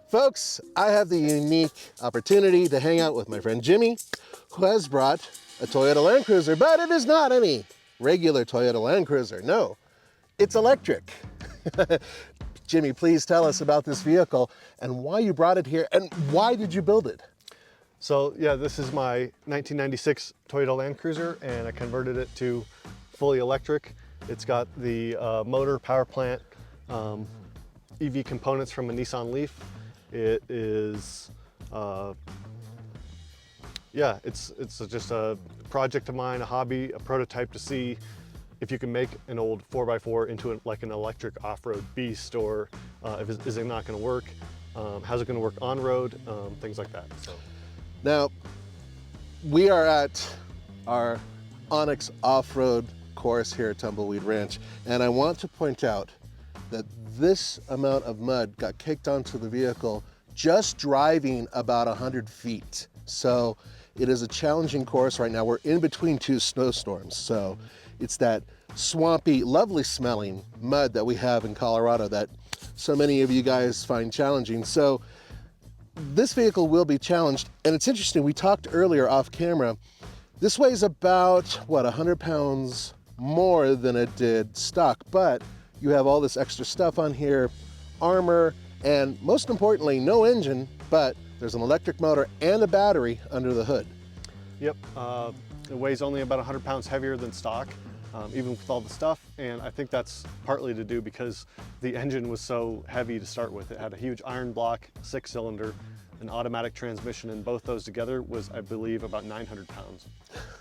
Folks, I have the unique opportunity to hang out with my friend Jimmy, who has brought a Toyota Land Cruiser, but it is not any regular Toyota Land Cruiser. No, it's electric. Jimmy, please tell us about this vehicle and why you brought it here and why did you build it? So yeah, this is my 1996 Toyota Land Cruiser and I converted it to fully electric. It's got the motor, power plant, EV components from a Nissan Leaf. It is, yeah, it's just a project of mine, a hobby, a prototype to see if you can make an old 4x4 into like an electric off-road beast, or is it not going to work? How's it going to work on-road? Things like that. So. Now, we are at our Onyx off-road course here at Tumbleweed Ranch, and I want to point out that this amount of mud got kicked onto the vehicle just driving about 100 feet. So it is a challenging course right now. We're in between two snowstorms. So it's that swampy, lovely smelling mud that we have in Colorado that so many of you guys find challenging. So this vehicle will be challenged. And it's interesting, we talked earlier off camera, this weighs about, what, 100 pounds more than it did stock, but you have all this extra stuff on here, armor, and most importantly, no engine, but there's an electric motor and a battery under the hood. Yep, it weighs only about 100 pounds heavier than stock, even with all the stuff, and I think that's partly to do because the engine was so heavy to start with. It had a huge iron block, 6-cylinder, an automatic transmission, and both those together was, I believe, about 900 pounds.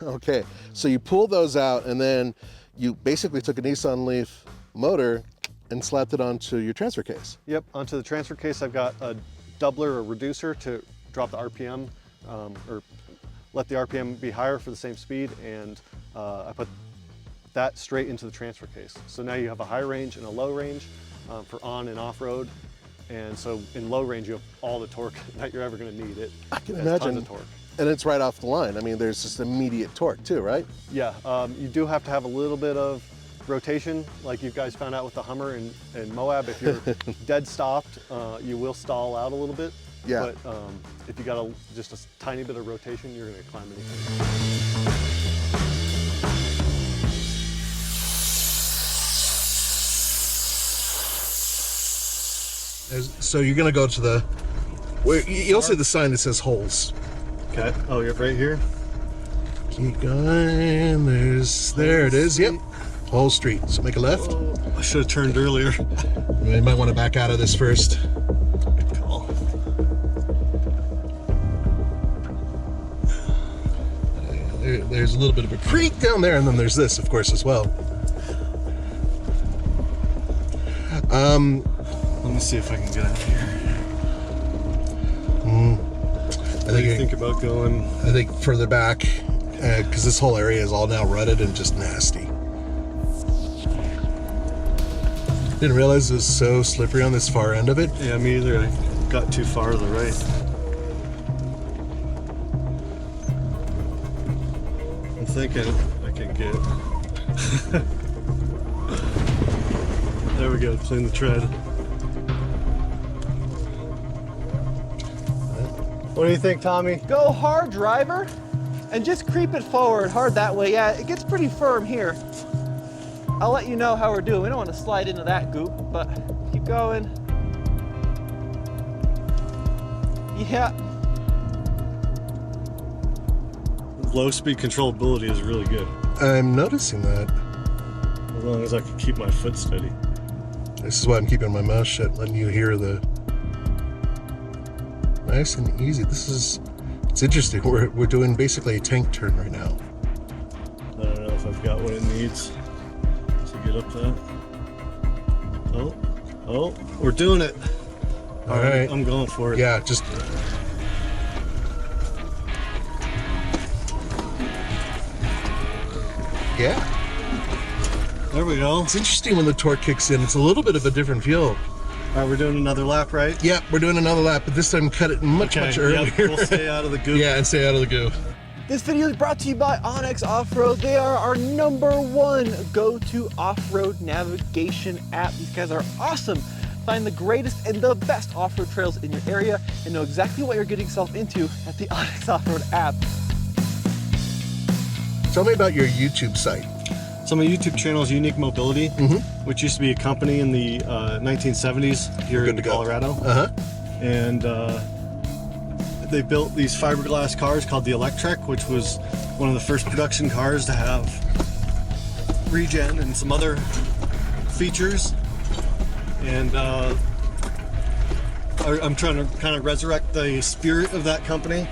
Okay, so you pulled those out and then you basically took a Nissan Leaf motor and slapped it onto your transfer case. Yep, onto the transfer case I've got a doubler or reducer to drop the RPM, or let the RPM be higher for the same speed, and I put that straight into the transfer case. So now you have a high range and a low range for on and off road. And so in low range, you have all the torque that you're ever going to need. I can imagine. Tons of torque. And it's right off the line. I mean, there's just immediate torque too, right? Yeah, you do have to have a little bit of rotation, like you guys found out with the Hummer and Moab. If you're dead stopped, you will stall out a little bit. Yeah. But if you got just a tiny bit of rotation, you're going to climb anything. So you're gonna go to the, where you'll see the sign that says holes. Okay. Oh, you're right here. Keep going. There it is. Yep. Hole Street. So make a left. Oh, I should have turned earlier. You might want to back out of this first. Good call. There's a little bit of a creek down there, and then there's this, of course, as well. Let me see if I can get out here. What do you think about going? I think further back, because this whole area is all now rutted and just nasty. Didn't realize it was so slippery on this far end of it. Yeah, me either. I got too far to the right. I'm thinking I can get. There we go, clean the tread. What do you think, Tommy? Go hard, driver, and just creep it forward hard that way. Yeah, it gets pretty firm here. I'll let you know how we're doing. We don't want to slide into that goop, but keep going. Yeah. Low speed controllability is really good. I'm noticing that. As long as I can keep my foot steady. This is why I'm keeping my mouth shut, letting you hear the nice and easy. It's interesting. We're doing basically a tank turn right now. I don't know if I've got what it needs to get up that. Oh, we're doing it. All right. I'm going for it. Yeah, just. Yeah. There we go. It's interesting when the torque kicks in. It's a little bit of a different feel. All right, we're doing another lap, right? Yeah, we're doing another lap, but this time cut it much earlier. Yep, we'll stay out of the goop. Yeah, and stay out of the goo. This video is brought to you by Onyx Off-Road. They are our #1 go-to off-road navigation app. These guys are awesome. Find the greatest and the best off-road trails in your area and know exactly what you're getting yourself into at the Onyx Off-Road app. Tell me about your YouTube site. So my YouTube channel is Unique Mobility, which used to be a company in the 1970s here in Colorado. And they built these fiberglass cars called the Electrek, which was one of the first production cars to have regen and some other features. And I'm trying to kind of resurrect the spirit of that company.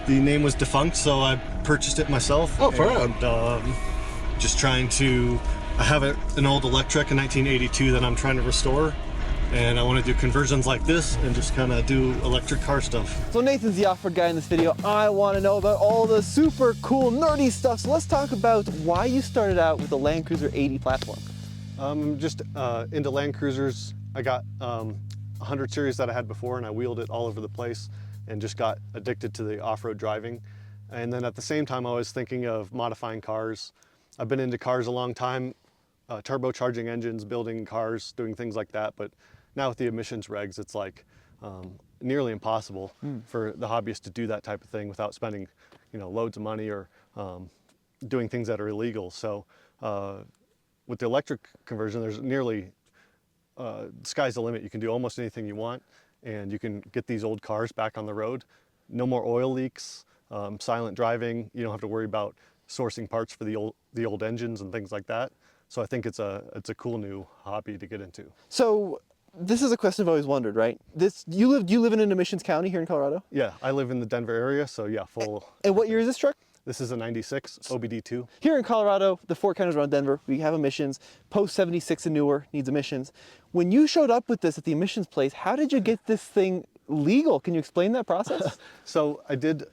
The name was defunct, so I purchased it myself. Oh, proud. Just trying to, I have an old Electrek in 1982 that I'm trying to restore, and I want to do conversions like this and just kind of do electric car stuff. So Nathan's the off-road guy in this video. I want to know about all the super cool nerdy stuff. So let's talk about why you started out with the Landcruiser 80 platform. I'm just into Land Cruisers. I got a 100 series that I had before, and I wheeled it all over the place and just got addicted to the off-road driving. And then at the same time, I was thinking of modifying cars. I've been into cars a long time, turbocharging engines, building cars, doing things like that. But now with the emissions regs, it's like nearly impossible for the hobbyist to do that type of thing without spending, loads of money or doing things that are illegal. So with the electric conversion, there's nearly, sky's the limit. You can do almost anything you want, and you can get these old cars back on the road. No more oil leaks, silent driving. You don't have to worry about sourcing parts for the old engines and things like that. So I think it's a cool new hobby to get into. So this is a question I've always wondered, right? You live in an emissions county here in Colorado? Yeah, I live in the Denver area, so yeah, full. And what year is this truck? This is a 96 OBD2. Here in Colorado, the 4 counties around Denver, we have emissions. Post 76 and newer needs emissions. When you showed up with this at the emissions place, how did you get this thing legal? Can you explain that process? So I did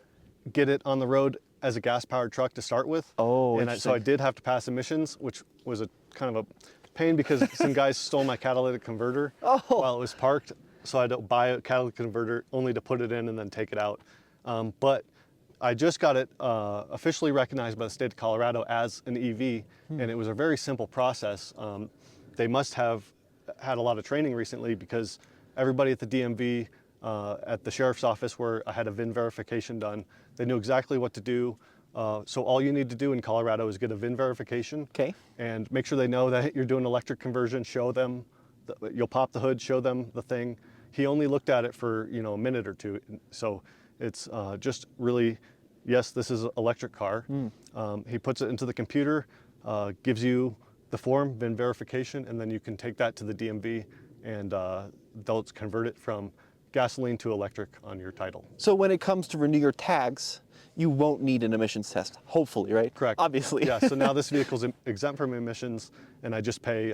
get it on the road as a gas-powered truck to start with. Oh, and so I did have to pass emissions, which was a kind of a pain because some guys stole my catalytic converter while it was parked. So I had to buy a catalytic converter only to put it in and then take it out. But I just got it officially recognized by the state of Colorado as an EV, and it was a very simple process. They must have had a lot of training recently because everybody at the DMV, at the sheriff's office where I had a VIN verification done, they knew exactly what to do. So all you need to do in Colorado is get a VIN verification, and make sure they know that you're doing electric conversion. Show them, you'll pop the hood, show them the thing. He only looked at it for a minute or two, so it's just really, yes, this is an electric car. He puts it into the computer, gives you the form, VIN verification, and then you can take that to the DMV, and they'll convert it from gasoline to electric on your title. So when it comes to renew your tags, you won't need an emissions test, hopefully, right? Correct. Obviously. Yeah, so now this vehicle's exempt from emissions, and I just pay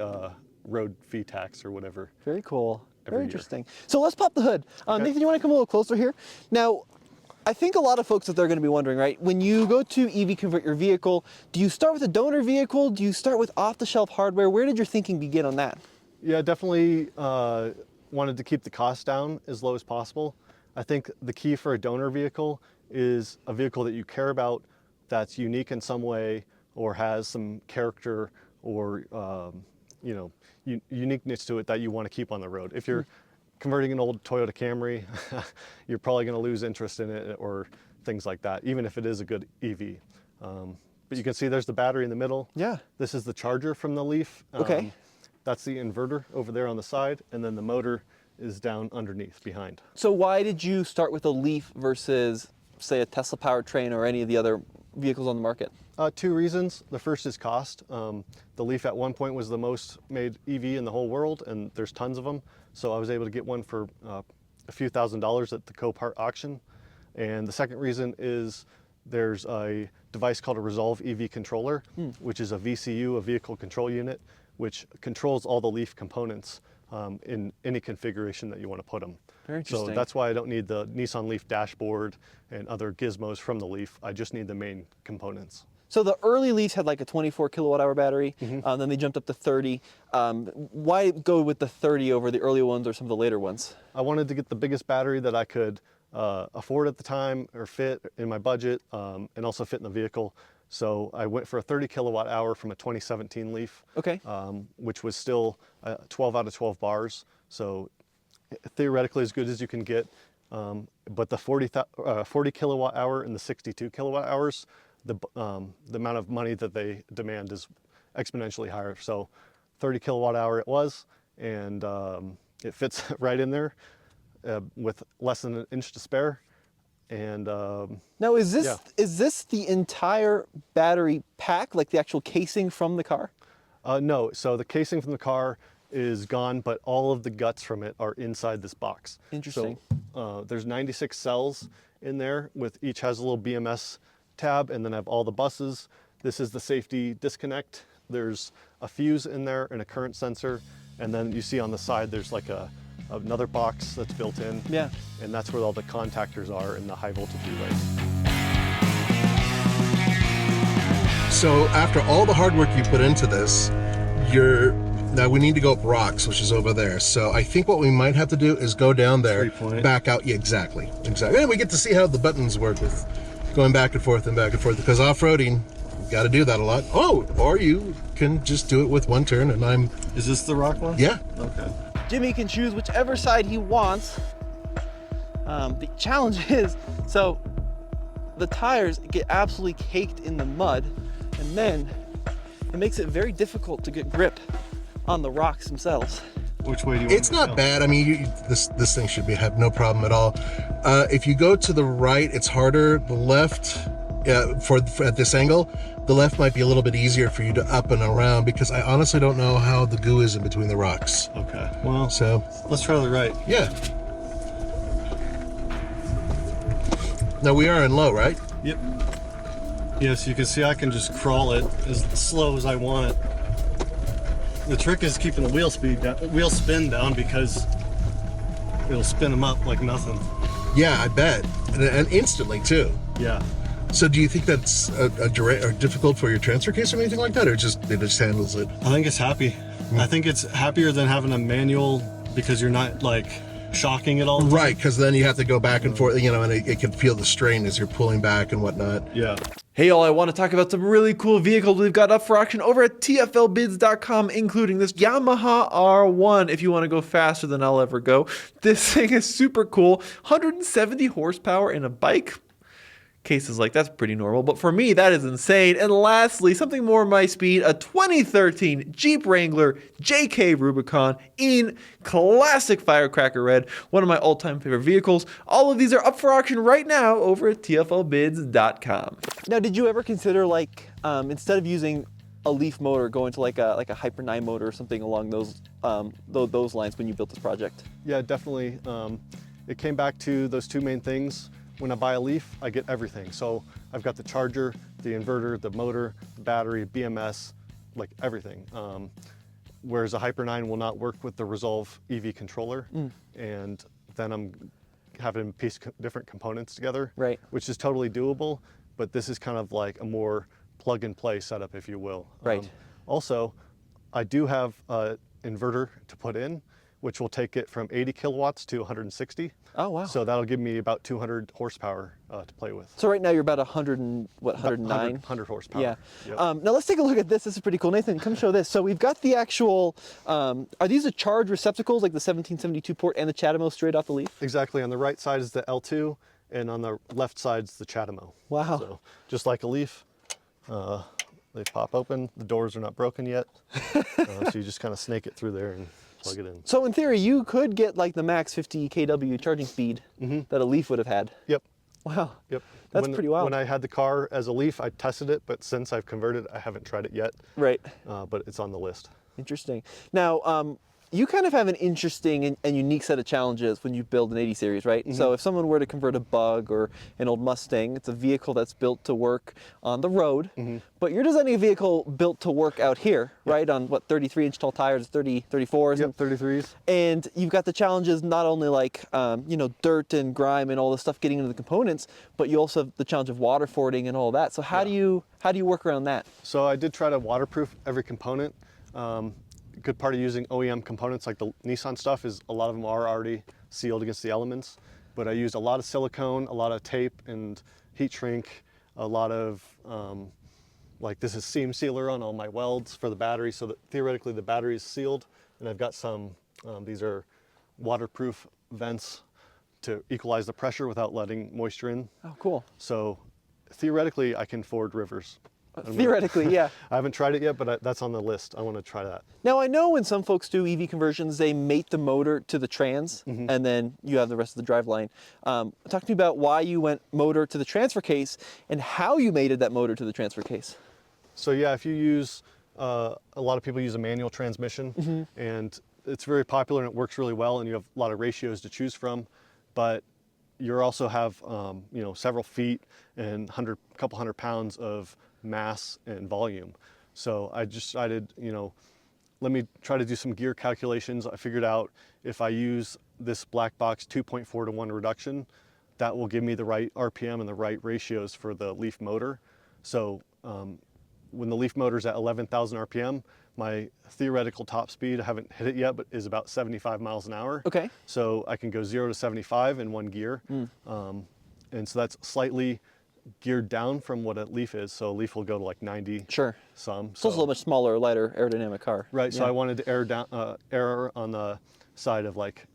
road fee tax or whatever. Very cool. Very year. interesting. So let's pop the hood. Okay. Nathan, you want to come a little closer here? Now, I think a lot of folks out there are going to be wondering, right? When you go to EV convert your vehicle, do you start with a donor vehicle? Do you start with off-the-shelf hardware? Where did your thinking begin on that? Yeah, definitely wanted to keep the cost down as low as possible. I think the key for a donor vehicle is a vehicle that you care about, that's unique in some way or has some character or uniqueness to it that you want to keep on the road. If you're converting an old Toyota Camry, you're probably going to lose interest in it or things like that, even if it is a good EV. But you can see there's the battery in the middle. Yeah. This is the charger from the Leaf. Okay. That's the inverter over there on the side, and then the motor is down underneath behind. So why did you start with a Leaf versus, say, a Tesla powertrain or any of the other vehicles on the market? 2 reasons. The first is cost. The Leaf at one point was the most made EV in the whole world, and there's tons of them. So I was able to get one for a few $1,000s at the Copart auction. And the second reason is there's a device called a Resolve EV controller, which is a VCU, a vehicle control unit, which controls all the Leaf components in any configuration that you want to put them. Very interesting. So that's why I don't need the Nissan Leaf dashboard and other gizmos from the Leaf. I just need the main components. So the early Leafs had like a 24 kilowatt hour battery, then they jumped up to 30. Why go with the 30 over the early ones or some of the later ones? I wanted to get the biggest battery that I could afford at the time or fit in my budget and also fit in the vehicle. So I went for a 30 kilowatt hour from a 2017 Leaf, Okay. which was still 12 out of 12 bars. So theoretically as good as you can get, but the 40 kilowatt hour and the 62 kilowatt hours, the amount of money that they demand is exponentially higher. So 30 kilowatt hour it was, and it fits right in there with less than an inch to spare. And now, is this the entire battery pack, like the actual casing from the car? No, so the casing from the car is gone, but all of the guts from it are inside this box. Interesting. So there's 96 cells in there, with each has a little BMS tab, and then I have all the buses. This is the safety disconnect. There's a fuse in there and a current sensor, and then you see on the side there's like another box that's built in. Yeah. And that's where all the contactors are in the high voltage relays. So after all the hard work you put into this, now we need to go up rocks, which is over there. So I think what we might have to do is go down there, back out. Yeah, exactly. And we get to see how the buttons work with going back and forth, because off-roading, you got to do that a lot. Oh, or you can just do it with one turn, and I'm... Is this the rock one? Yeah. Okay. Jimmy can choose whichever side he wants. The challenge is, so the tires get absolutely caked in the mud, and then it makes it very difficult to get grip on the rocks themselves. Which way do you want It's not bad. I mean, this thing should have no problem at all. If you go to the right, it's harder. The left, for at this angle, the left might be a little bit easier for you to up and around, because I honestly don't know how the goo is in between the rocks. Okay. Well, so let's try the right. Yeah. Now we are in low, right? Yep. Yes, you can see I can just crawl it as slow as I want. The trick is keeping the wheel spin down, because it'll spin them up like nothing. Yeah, I bet, and instantly too. Yeah. So do you think that's or difficult for your transfer case or anything like that, or it just handles it? I think it's happy. I think it's happier than having a manual, because you're not like shocking it all the time. Right, because then you have to go back and forth, and it can feel the strain as you're pulling back and whatnot. Yeah. Hey y'all, I want to talk about some really cool vehicles we've got up for auction over at TFLbids.com, including this Yamaha R1. If you want to go faster than I'll ever go, this thing is super cool. 170 horsepower in a bike. Cases like that's pretty normal, but for me that is insane. And lastly, something more my speed, a 2013 Jeep Wrangler JK Rubicon in classic firecracker red, one of my all-time favorite vehicles. All of these are up for auction right now over at TFLbids.com. Now, did you ever consider, like, instead of using a Leaf motor, going to like a Hyper 9 motor or something along those lines when you built this project? Yeah, definitely. It came back to those two main things. When I buy a Leaf, I get everything. So I've got the charger, the inverter, the motor, the battery, BMS, like everything. Whereas a Hyper 9 will not work with the Resolve EV controller. And then I'm having to piece different components together, right? Which is totally doable, but this is kind of like a more plug and play setup, if you will. Right. Also, I do have an inverter to put in, which will take it from 80 kilowatts to 160. Oh, wow. So that'll give me about 200 horsepower to play with. So right now you're about 109? 100 horsepower. Yeah. Yep. Now let's take a look at this. This is pretty cool. Nathan, come show this. So we've got the actual, are these the charge receptacles, like the 1772 port and the CHAdeMO straight off the Leaf? Exactly. On the right side is the L2, and on the left side's the CHAdeMO. Wow. So just like a Leaf, they pop open. The doors are not broken yet. So you just kind of snake it through there and plug it in. So in theory, you could get like the max 50 kW charging speed that a Leaf would have had. Yep. Wow. Yep. That's pretty wild. When I had the car as a Leaf, I tested it, but since I've converted, I haven't tried it yet. Right. But it's on the list. Interesting. Now, you kind of have an interesting and unique set of challenges when you build an 80 series, right? So if someone were to convert a Bug or an old Mustang, it's a vehicle that's built to work on the road, but you're designing a vehicle built to work out here, right? On what, 33-inch tall tires, 34s? Yep, 33s. And you've got the challenges not only like, dirt and grime and all this stuff getting into the components, but you also have the challenge of water fording and all that. So how do you work around that? So I did try to waterproof every component. Good part of using OEM components like the Nissan stuff is a lot of them are already sealed against the elements, but I used a lot of silicone, a lot of tape and heat shrink, a lot of like this is seam sealer on all my welds for the battery, so that theoretically the battery is sealed. And I've got some, these are waterproof vents to equalize the pressure without letting moisture in. Oh, cool. So theoretically, I can ford rivers. Theoretically, yeah. I haven't tried it yet, but that's on the list. I want to try that. Now, I know when some folks do EV conversions, they mate the motor to the trans, and then you have the rest of the driveline. Talk to me about why you went motor to the transfer case and how you mated that motor to the transfer case. So yeah, if you use, a lot of people use a manual transmission, and it's very popular and it works really well, and you have a lot of ratios to choose from, but you also have you know, several feet and couple hundred pounds of mass and volume. So I just decided, you know, let me try to do some gear calculations. I figured out if I use this black box 2.4 to 1 reduction, that will give me the right RPM and the right ratios for the Leaf motor. So when the Leaf motor's at 11,000 RPM, my theoretical top speed, I haven't hit it yet, but is about 75 miles an hour. Okay. So I can go 0 to 75 in one gear. And so that's slightly geared down from what a Leaf is. So a Leaf will go to like 90 Sure. some. It's also a much smaller, lighter aerodynamic car. Right, so Yeah. I wanted to err on the side of like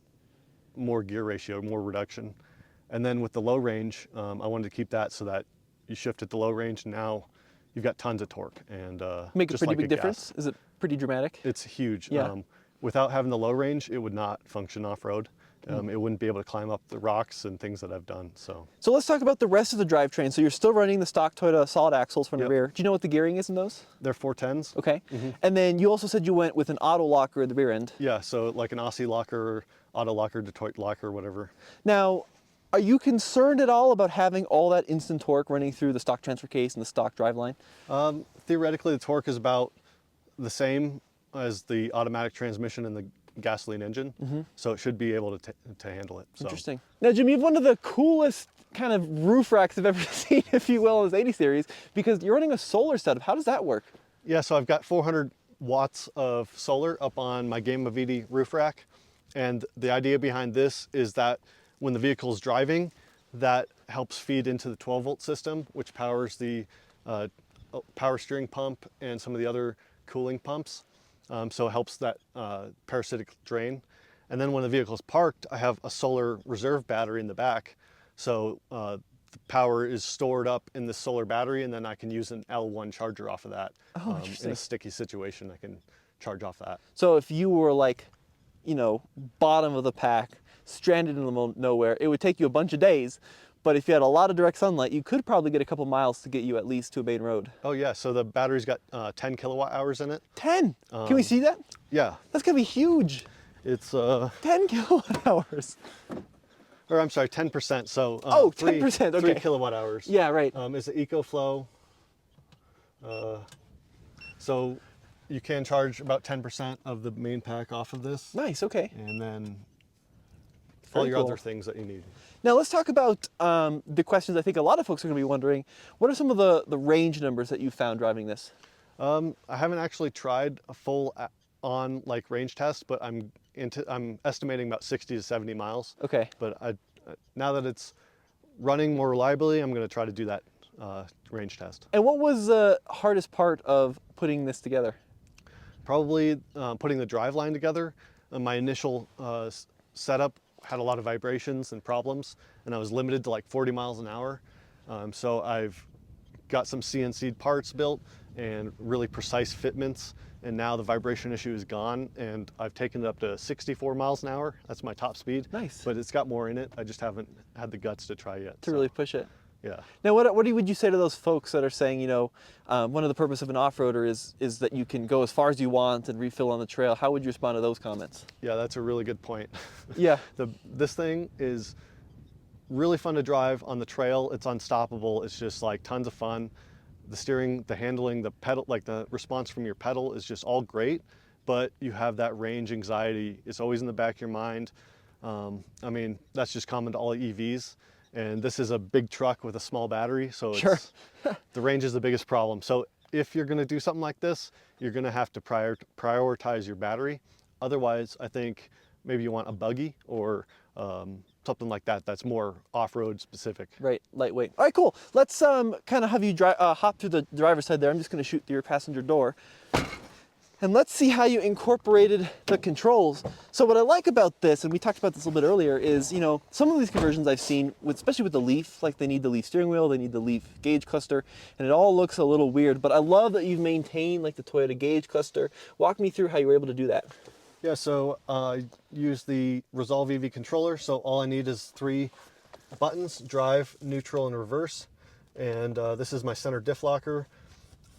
more gear ratio, more reduction. And then with the low range, I wanted to keep that so that you shift at the low range, now you've got tons of torque. And Make a just pretty like big gas. difference? Is it pretty dramatic? It's huge. Yeah. Without having the low range, it would not function off-road. It wouldn't be able to climb up the rocks and things that I've done. So So let's talk about the rest of the drivetrain. So you're still running the stock Toyota solid axles from the Yep. rear. Do you know what the gearing is in those? they're 410s. Okay. And then you also said you went with an auto locker at the rear end. Yeah, so like an Aussie locker, auto locker, Detroit locker, whatever. Now, are you concerned at all about having all that instant torque running through the stock transfer case and the stock driveline? Theoretically, the torque is about the same as the automatic transmission and the gasoline engine, so it should be able to handle it. So. Interesting. Now, Jim, you have one of the coolest kind of roof racks I've ever seen, if you will, in this 80 series, because you're running a solar setup. How does that work? Yeah, so I've got 400 watts of solar up on my Game of Edie roof rack, and the idea behind this is that when the vehicle's driving, that helps feed into the 12-volt system, which powers the power steering pump and some of the other cooling pumps. So it helps that parasitic drain. And then when the vehicle is parked, I have a solar reserve battery in the back. So the power is stored up in the solar battery, and then I can use an L1 charger off of that. Oh, In interesting. a sticky situation, I can charge off that. So if you were like, you know, bottom of the pack, stranded in the middle of nowhere, it would take you a bunch of days. But if you had a lot of direct sunlight, you could probably get a couple miles to get you at least to a main road. Oh yeah, so the battery's got 10 kilowatt hours in it. 10? Can we see that? Yeah, That's gonna be huge. it's 10 kilowatt hours. or I'm sorry, 10%. So Oh, 3 10%, 3 okay. kilowatt hours. Yeah, right. Is it EcoFlow? So you can charge about 10% of the main pack off of this, Nice, okay. and then all Very your cool. other things that you need. Now let's talk about the questions I think a lot of folks are gonna be wondering. What are some of the range numbers that you found driving this? I haven't actually tried a full on like range test, but I'm estimating about 60 to 70 miles. Okay. But now that it's running more reliably, I'm going to try to do that range test. And what was the hardest part of putting this together? Probably putting the driveline together. My initial setup had a lot of vibrations and problems, and I was limited to like 40 miles an hour. So I've got some CNC parts built and really precise fitments, and now the vibration issue is gone, and I've taken it up to 64 miles an hour. That's my top speed. Nice. But it's got more in it. I just haven't had the guts to try yet. To so, really push it. yeah. Now, what would you say to those folks that are saying, you know, one of the purpose of an off-roader is that you can go as far as you want and refill on the trail? How would you respond to those comments? Yeah, that's a really good point. Yeah. This thing is really fun to drive on the trail. It's unstoppable. It's just like tons of fun. The steering, the handling, the pedal, like the response from your pedal is just all great, but you have that range anxiety. It's always in the back of your mind. I mean, that's just common to all EVs. And this is a big truck with a small battery, so Sure. the range is the biggest problem. So if you're gonna do something like this, you're gonna have to prioritize your battery. Otherwise, I think maybe you want a buggy or something like that that's more off-road specific. Right, lightweight. All right, cool. Let's kind of have you hop through the driver's side there. I'm just going to shoot through your passenger door. and let's see how you incorporated the controls. So what I like about this, and we talked about this a little bit earlier, is, you know, some of these conversions I've seen, especially with the Leaf, like they need the Leaf steering wheel, they need the Leaf gauge cluster, and it all looks a little weird, but I love that you've maintained like the Toyota gauge cluster. Walk me through how you were able to do that. Yeah, so I use the Resolve EV controller, so all I need is 3 buttons: drive, neutral, and reverse. And this is my center diff locker.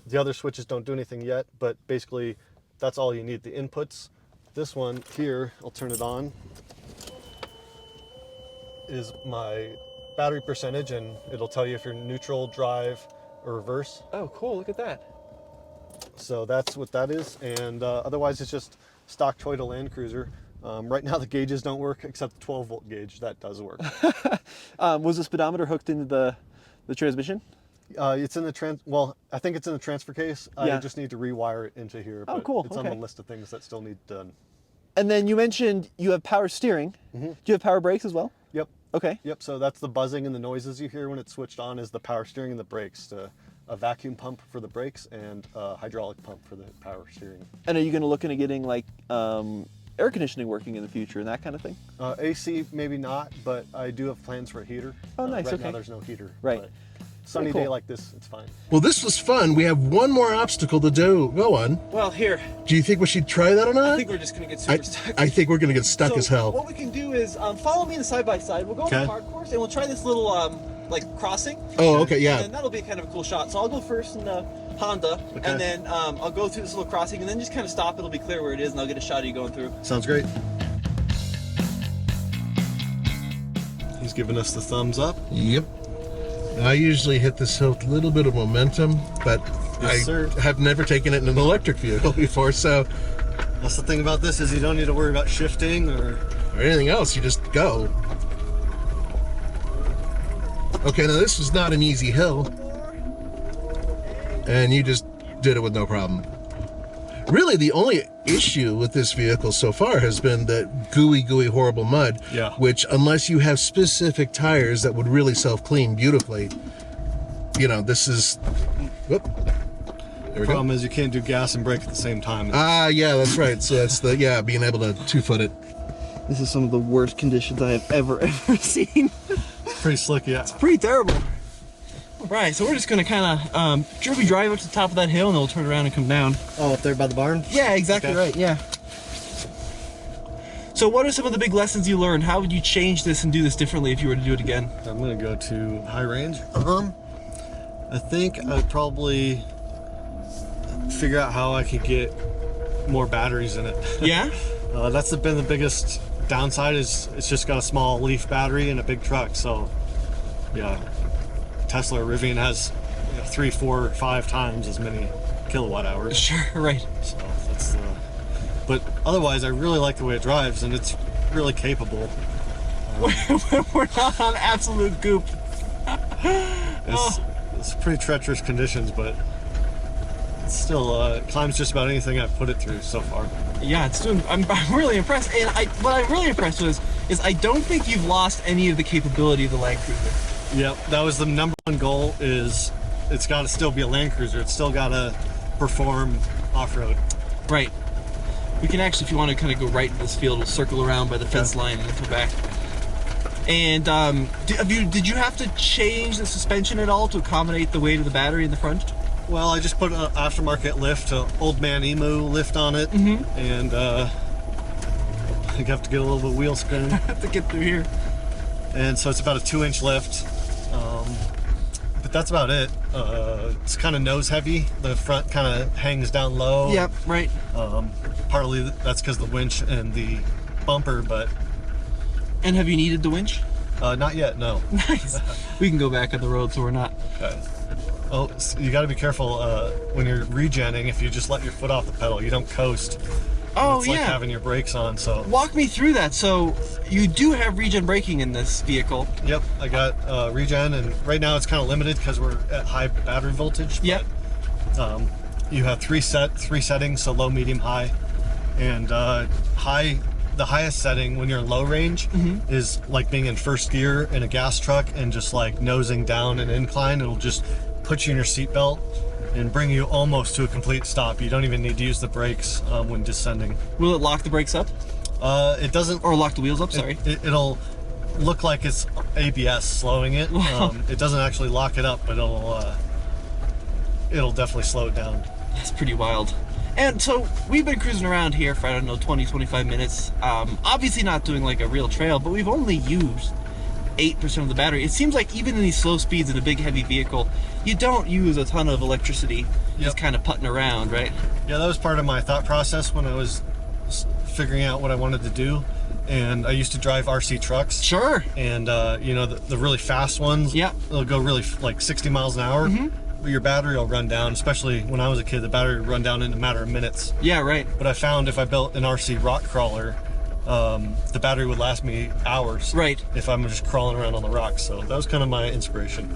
The other switches don't do anything yet, but basically that's all you need, the inputs. This one here, I'll turn it on, is my battery percentage, and it'll tell you if you're neutral, drive, or reverse. Oh, cool, look at that. So that's what that is, and otherwise it's just stock Toyota landcruiser. Right now the gauges don't work, except the 12-volt gauge. That does work. Was the speedometer hooked into the transmission? It's in the well, I think it's in the transfer case. Yeah. I just need to rewire it into here. Oh, but cool. It's on the list of things that still need done. And then you mentioned you have power steering. Do you have power brakes as well? Yep. Okay. Yep. So that's the buzzing and the noises you hear when it's switched on is the power steering and the brakes. A vacuum pump for the brakes and a hydraulic pump for the power steering. And are you going to look into getting like air conditioning working in the future and that kind of thing? AC maybe not, but I do have plans for a heater. Oh, nice. Right Okay. now there's no heater. Right. But sunny cool. day like this, it's fine. Well, this was fun. We have one more obstacle to go on. Well, here. Do you think we should try that or not? I think we're just going to get super stuck. I think we're going to get stuck as hell. What we can do is follow me in the side-by-side. We'll go on the Okay. hard course and we'll try this little like crossing. Oh, okay, yeah. And that'll be kind of a cool shot. So I'll go first in the Honda, Okay. and then I'll go through this little crossing and then just kind of stop. It'll be clear where it is and I'll get a shot of you going through. Sounds great. He's giving us the thumbs up. Yep. I usually hit this hill with a little bit of momentum, but Yes, sir. have never taken it in an electric vehicle before, so That's the thing about this is you don't need to worry about shifting or anything else, you just go. Okay, now this was not an easy hill, and you just did it with no problem. Really, the only issue with this vehicle so far has been that gooey, horrible mud, Yeah. which, unless you have specific tires that would really self-clean beautifully, you know, this is... Whoop. There we go. problem is you can't do gas and brake at the same time. Ah, yeah, that's right. So that's the, yeah, being able to two-foot it. This is some of the worst conditions I have ever seen. Pretty slick, yeah. Pretty terrible. Right, so we're just gonna kind of drive up to the top of that hill and then we'll turn around and come down. Oh, up there by the barn? Yeah, exactly Okay. right, yeah. So what are some of the big lessons you learned? How would you change this and do this differently if you were to do it again? I'm gonna go to high range. I think I'd probably figure out how I could get more batteries in it. Yeah? That's been the biggest downside is it's just got a small Leaf battery and a big truck. So, yeah, Tesla or Rivian has 3, 4, 5 times as many kilowatt hours. Sure, right. So that's but otherwise, I really like the way it drives, and it's really capable. We're not on absolute goop. It's pretty treacherous conditions, but it still climbs just about anything I've put it through so far. Yeah, it's doing. I'm really impressed, and what I'm really impressed with is I don't think you've lost any of the capability of the landcruiser. Yep, that was the number one goal. Is it's got to still be a landcruiser. It's still got to perform off-road. Right. We can actually, if you want to kind of go right into this field, we'll circle around by the fence line and then come back. And did you have to change the suspension at all to accommodate the weight of the battery in the front? Well, I just put an aftermarket lift, an Old Man Emu lift on it, and I think I have to get a little bit of wheel spin. To get through here. And so it's about a 2-inch lift, but that's about it. It's kind of nose heavy. The front kind of hangs down low. Yep, right. Partly that's because of the winch and the bumper, but And have you needed the winch? not yet, no. Nice. We can go back on the road, so we're not. Okay. Oh, so you got to be careful when you're regenning. If you just let your foot off the pedal, you don't coast. Oh, It's yeah. like having your brakes on, so. Walk me through that. So you do have regen braking in this vehicle. Yep, I got regen, and right now it's kind of limited because we're at high battery voltage. Yep. But, you have three settings, so low, medium, high. And high, the highest setting when you're in low range is like being in first gear in a gas truck and just like nosing down an incline. It'll just put you in your seatbelt and bring you almost to a complete stop. You don't even need to use the brakes when descending. Will it lock the brakes up? It doesn't. Or lock the wheels up, sorry. It'll look like it's ABS slowing it. It doesn't actually lock it up, but it'll definitely slow it down. That's pretty wild. And so we've been cruising around here for, I don't know, 20, 25 minutes. Obviously not doing like a real trail, but we've only used 8% of the battery. It seems like even in these slow speeds in a big heavy vehicle, you don't use a ton of electricity, just kind of putting around, right? Yeah, that was part of my thought process when I was figuring out what I wanted to do. And I used to drive RC trucks. Sure. And you know, the really fast ones, they'll go really like 60 miles an hour. But your battery will run down, especially when I was a kid, the battery would run down in a matter of minutes. Yeah, right. But I found if I built an RC rock crawler, the battery would last me hours. Right. If I'm just crawling around on the rocks. So that was kind of my inspiration.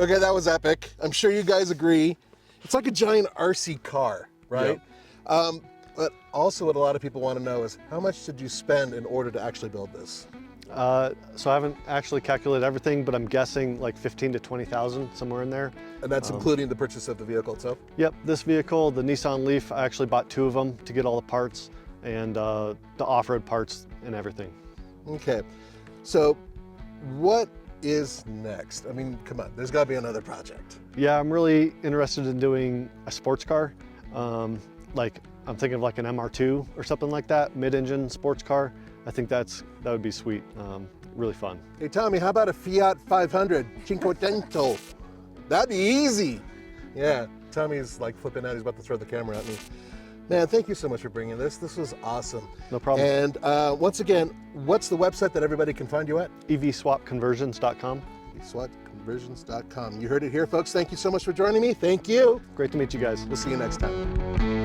Okay, that was epic. I'm sure you guys agree. It's like a giant RC car, right? Yep. But also what a lot of people want to know is how much did you spend in order to actually build this? So I haven't actually calculated everything, but I'm guessing like 15 to 20,000, somewhere in there. And that's including the purchase of the vehicle itself? Yep, this vehicle, the Nissan Leaf, I actually bought 2 of them to get all the parts and the off-road parts and everything. Okay, so what is next? I mean, come on, there's got to be another project. Yeah, I'm really interested in doing a sports car. Like I'm thinking of like an MR2 or something like that, mid-engine sports car. I think that would be sweet, really fun. Hey Tommy, how about a Fiat 500 Cinquecento? That'd be easy. Yeah, Tommy's like flipping out, he's about to throw the camera at me. Man, thank you so much for bringing this. This was awesome. No problem. And once again, what's the website that everybody can find you at? EVSwapConversions.com. EVSwapConversions.com. You heard it here, folks. Thank you so much for joining me. Thank you. Great to meet you guys. We'll see you next time.